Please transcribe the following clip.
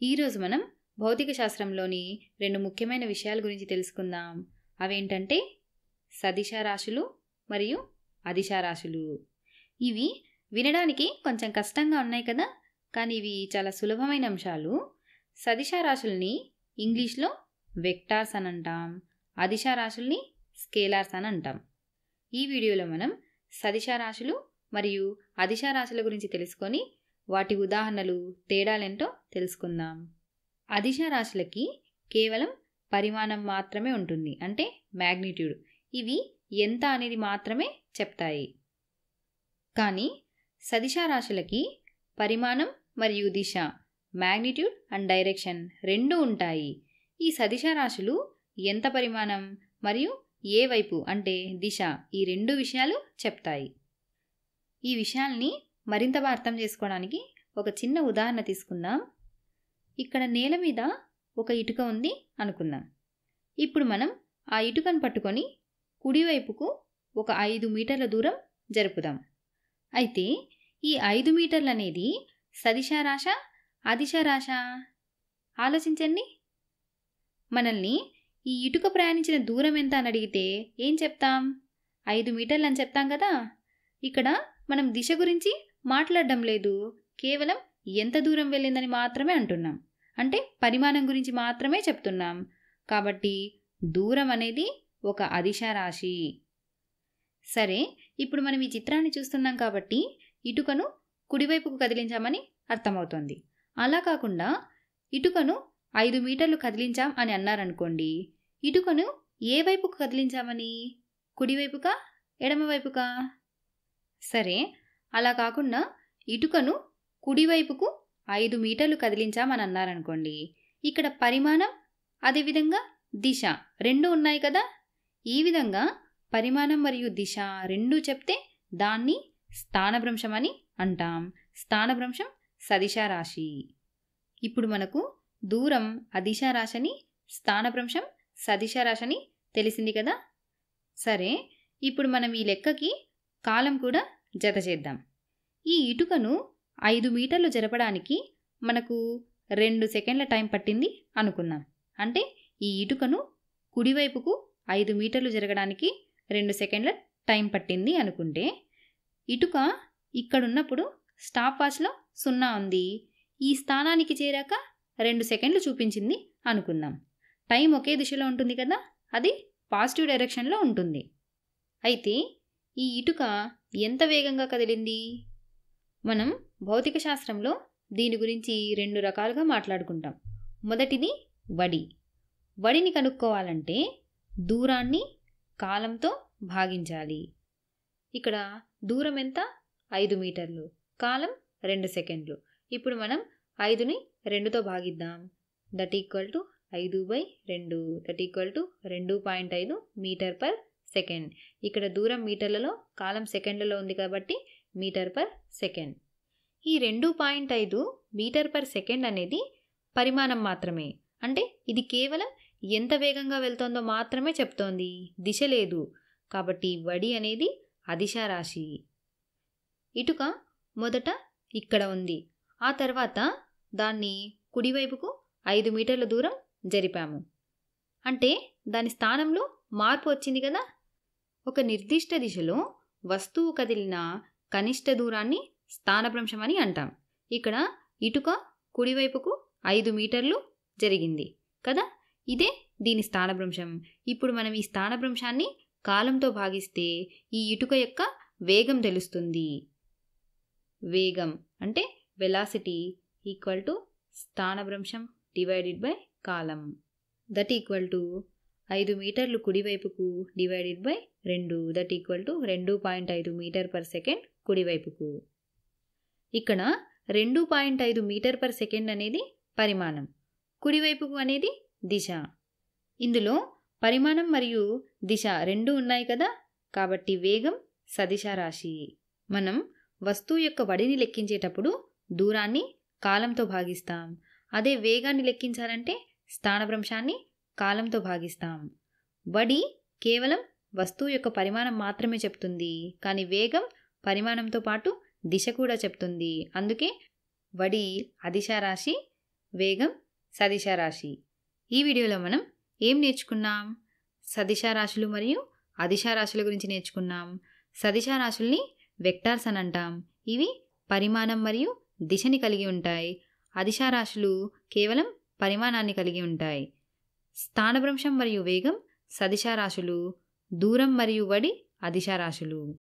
ఈరోజు మనం భౌతిక శాస్త్రంలోని రెండు ముఖ్యమైన విషయాల గురించి తెలుసుకుందాం. అవేంటంటే సదిశ రాశులు మరియు అదిశ రాశులు. ఇవి వినడానికి కొంచెం కష్టంగా ఉన్నాయి కదా, కానీ ఇవి చాలా సులభమైన అంశాలు. సదిశ రాశుల్ని ఇంగ్లీష్లో వెక్టార్స్ అని అంటాం, అదిశ రాశుల్ని స్కేలార్స్ అని అంటాం. ఈ వీడియోలో మనం సదిశ రాశులు మరియు అదిశ రాశుల గురించి తెలుసుకొని వాటి ఉదాహరణలు, తేడాలేంటో తెలుసుకుందాం. అదిశ రాశులకి కేవలం పరిమాణం మాత్రమే ఉంటుంది, అంటే మ్యాగ్నిట్యూడ్. ఇవి ఎంత అనేది మాత్రమే చెప్తాయి. కానీ సదిశ రాశులకి పరిమాణం మరియు దిశ, మ్యాగ్నిట్యూడ్ అండ్ డైరెక్షన్ రెండూ ఉంటాయి. ఈ సదిశ రాశులు ఎంత పరిమాణం మరియు ఏ వైపు అంటే దిశ, ఈ రెండు విషయాలు చెప్తాయి. ఈ విషయాల్ని మరింత బాగా అర్థం చేసుకోవడానికి ఒక చిన్న ఉదాహరణ తీసుకుందాం. ఇక్కడ నేల మీద ఒక ఇటుక ఉంది అనుకుందాం. ఇప్పుడు మనం ఆ ఇటుకను పట్టుకొని కుడివైపుకు ఒక 5 మీటర్ల దూరం జరుపుదాం. అయితే ఈ 5 మీటర్లు అనేది సదిశ రాశ, అదిశ రాశ? ఆలోచించండి. మనల్ని ఈ ఇటుక ప్రయాణించిన దూరం ఎంత అని అడిగితే ఏం చెప్తాం? 5 మీటర్లు అని చెప్తాం కదా. ఇక్కడ మనం దిశ గురించి మాట్లాడడం లేదు, కేవలం ఎంత దూరం వెళ్ళిందని మాత్రమే అంటున్నాం. అంటే పరిమాణం గురించి మాత్రమే చెప్తున్నాం. కాబట్టి దూరం అనేది ఒక అదిశ రాశి. సరే, ఇప్పుడు మనం ఈ చిత్రాన్ని చూస్తున్నాం కాబట్టి ఇటుకను కుడివైపుకు కదిలించామని అర్థమవుతోంది. అలా కాకుండా ఇటుకను 5 మీటర్లు కదిలించాం అని అన్నారనుకోండి, ఇటుకను ఏ వైపుకు కదిలించామని? కుడివైపుకా ఎడమవైపుకా? సరే, అలా కాకుండా ఇటుకను కుడివైపుకు 5 మీటర్లు కదిలించామని అన్నారనుకోండి, ఇక్కడ పరిమాణం అదేవిధంగా దిశ రెండూ ఉన్నాయి కదా. ఈ విధంగా పరిమాణం మరియు దిశ రెండూ చెప్తే దాన్ని స్థానభ్రంశం అని అంటాం. స్థానభ్రంశం సదిశ రాశి. ఇప్పుడు మనకు దూరం అదిశ రాశని, స్థానభ్రంశం సదిశ రాశని తెలిసింది కదా. సరే, ఇప్పుడు మనం ఈ లెక్కకి కాలం కూడా జత చేద్దాం. ఈ ఇటుకను 5 మీటర్లు జరపడానికి మనకు 2 సెకండ్ల టైం పట్టింది అనుకుందాం. అంటే ఈ ఇటుకను కుడివైపుకు 5 మీటర్లు జరగడానికి 2 సెకండ్ల టైం పట్టింది అనుకుంటే, ఇటుక ఇక్కడున్నప్పుడు స్టాప్ వాచ్లో 0 ఉంది. ఈ స్థానానికి చేరాక 2 సెకండ్లు చూపించింది అనుకుందాం. టైం ఒకే దిశలో ఉంటుంది కదా, అది పాజిటివ్ డైరెక్షన్లో ఉంటుంది. అయితే ఈ ఇటుక ఎంత వేగంగా కదిలింది? మనం భౌతిక శాస్త్రంలో దీని గురించి 2 రకాలుగా మాట్లాడుకుంటాం. మొదటిది వడి. వడిని కనుక్కోవాలంటే దూరాన్ని కాలంతో భాగించాలి. ఇక్కడ దూరం ఎంత? 5 మీటర్లు, కాలం 2 సెకండ్లు. ఇప్పుడు మనం 5ని 2తో భాగిద్దాం. That equal to 5/2, that equal to 2.5 meter per second. ఇక్కడ దూరం మీటర్లలో, కాలం సెకండ్లలో ఉంది కాబట్టి మీటర్ పర్ సెకండ్. ఈ 2.5 మీటర్ పర్ సెకండ్ అనేది పరిమాణం మాత్రమే. అంటే ఇది కేవలం ఎంత వేగంగా వెళ్తోందో మాత్రమే చెప్తోంది, దిశ లేదు. కాబట్టి వడి అనేది అదిశ రాశి. ఇటుక మొదట ఇక్కడ ఉంది, ఆ తర్వాత దాన్ని కుడివైపుకు 5 మీటర్ల దూరం జరిపాము. అంటే దాని స్థానంలో మార్పు వచ్చింది కదా. ఒక నిర్దిష్ట దిశలో వస్తువు కదిలిన కనిష్ట దూరాన్ని స్థానభ్రంశం అని అంటాం. ఇక్కడ ఇటుక కుడివైపుకు 5 మీటర్లు జరిగింది కదా, ఇదే దీని స్థానభ్రంశం. ఇప్పుడు మనం ఈ స్థానభ్రంశాన్ని కాలంతో భాగిస్తే ఈ ఇటుక యొక్క వేగం తెలుస్తుంది. వేగం అంటే వెలాసిటీ ఈక్వల్ టు స్థానభ్రంశం డివైడెడ్ బై కాలం. దట్ ఈక్వల్ టు 5 మీటర్లు కుడివైపుకు divided by 2, that equal to 2.5 meter per second కుడివైపుకు. ఇక్కడ 2.5 మీటర్ పర్ సెకండ్ అనేది పరిమాణం, కుడివైపుకు అనేది దిశ. ఇందులో పరిమాణం మరియు దిశ రెండూ ఉన్నాయి కదా, కాబట్టి వేగం సదిశ రాశి. మనం వస్తువు యొక్క వడిని లెక్కించేటప్పుడు దూరాన్ని కాలంతో భాగిస్తాం. అదే వేగాన్ని లెక్కించాలంటే స్థానభ్రంశాన్ని కాలంతో భాగిస్తాం. వడి కేవలం వస్తువు యొక్క పరిమాణం మాత్రమే చెప్తుంది, కానీ వేగం పరిమాణంతో పాటు దిశ కూడా చెప్తుంది. అందుకే వడి అదిశ రాశి, వేగం సదిశా రాశి. ఈ వీడియోలో మనం ఏం నేర్చుకున్నాం? సదిశా రాశులు మరియు అదిశా రాశుల గురించి నేర్చుకున్నాం. సదిశా రాశుల్ని వెక్టార్స్ అని అంటాం. ఇవి పరిమాణం మరియు దిశని కలిగి ఉంటాయి. అదిశా రాశులు కేవలం పరిమాణాన్ని కలిగి ఉంటాయి. స్థానభ్రంశం మరియు వేగం సదిశా రాశులు, దూరం మరియు వడి అదిశా రాశులు.